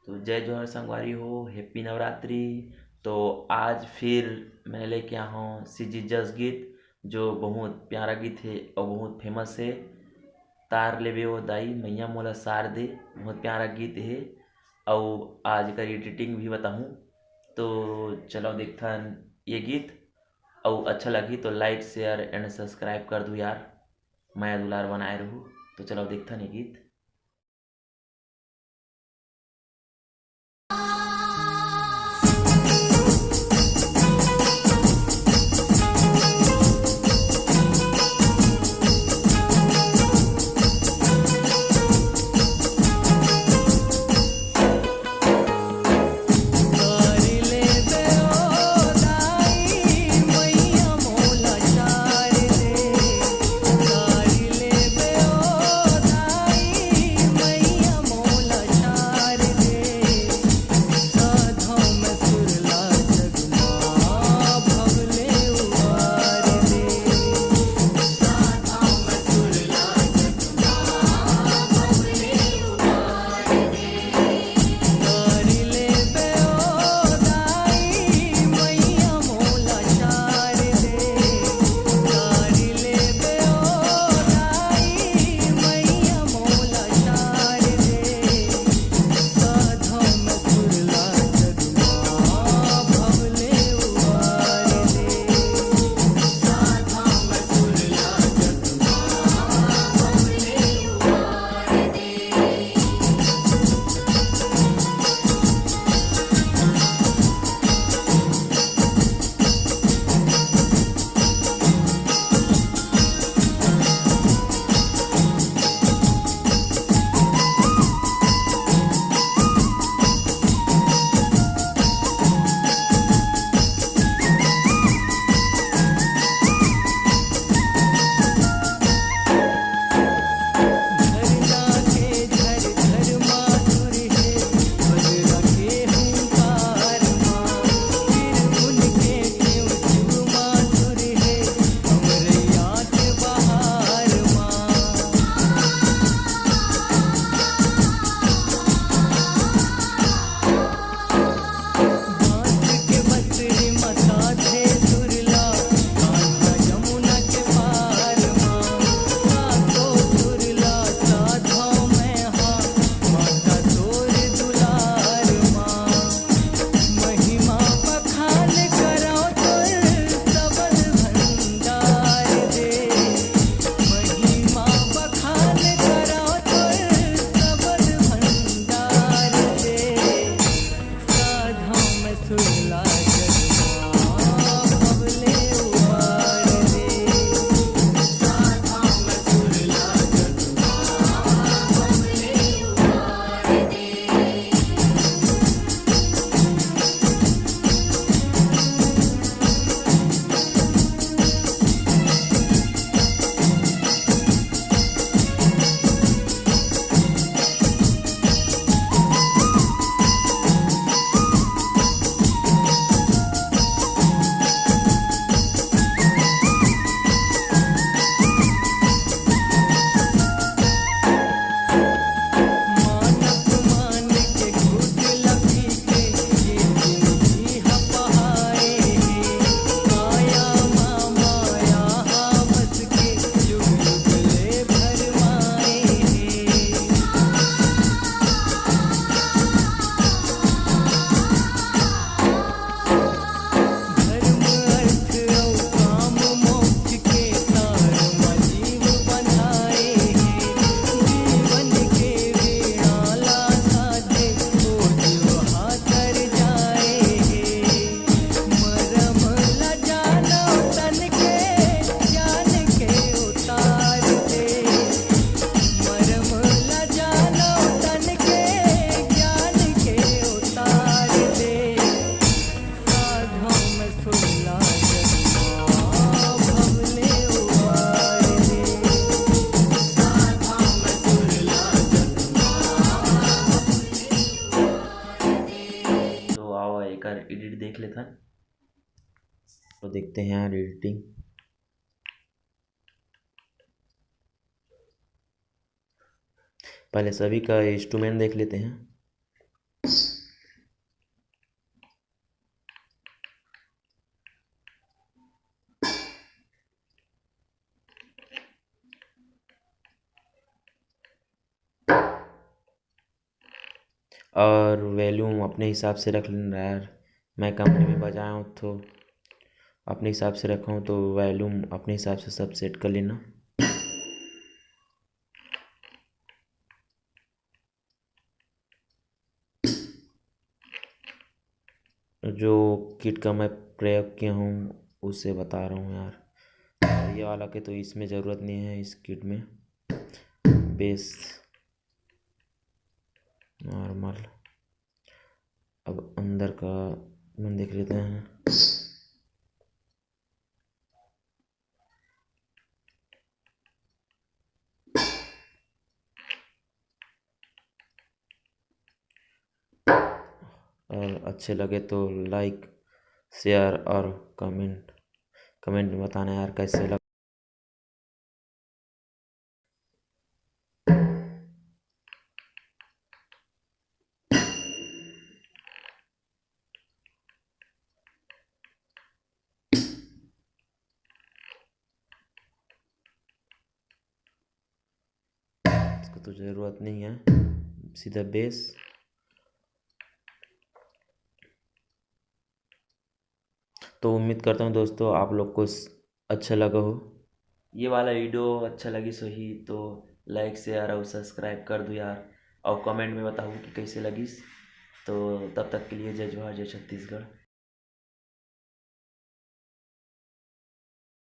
तो जय जोहर संगवारी हो, हैप्पी नवरात्रि। तो आज फिर मैं लेके आया हूँ सीजी जस गीत, जो बहुत प्यारा गीत है और बहुत फेमस है। तार लेबे ओ दाई मैया मोला सार दे, बहुत प्यारा गीत है। और आज का एडिटिंग भी बताऊँ, तो चलो देखता ये गीत। और अच्छा लगी तो लाइक शेयर एंड सब्सक्राइब कर दूँ यार, मैं दुलार बनाए रहूँ। तो चलो देखता ये गीत। तो आओ एक एडिट देख लेते। तो देखते हैं यार एडिटिंग। पहले सभी का इंस्ट्रूमेंट देख लेते हैं। और वॉल्यूम अपने हिसाब से रख लेना यार। मैं कंपनी में बजाया हूँ तो अपने हिसाब से रखा हूँ, तो वॉल्यूम अपने हिसाब से सब सेट कर लेना। जो किट का मैं प्रयोग किया हूँ उसे बता रहा हूँ यार। ये वाला के तो इसमें ज़रूरत नहीं है, इस किट में बेस नॉर्मल। अब अंदर का हम देख लेते हैं। और अच्छे लगे तो लाइक, शेयर और कमेंट में बताना यार कैसे लगा। इसको तो ज़रूरत नहीं है, सीधा बेस। तो उम्मीद करता हूँ दोस्तों आप लोग को अच्छा लगा हो। ये वाला वीडियो अच्छा लगी सो ही तो लाइक शेयर और सब्सक्राइब कर दो यार, और कमेंट में बताओ कि कैसे लगी। तो तब तक के लिए जय जवाहर जय छत्तीसगढ़।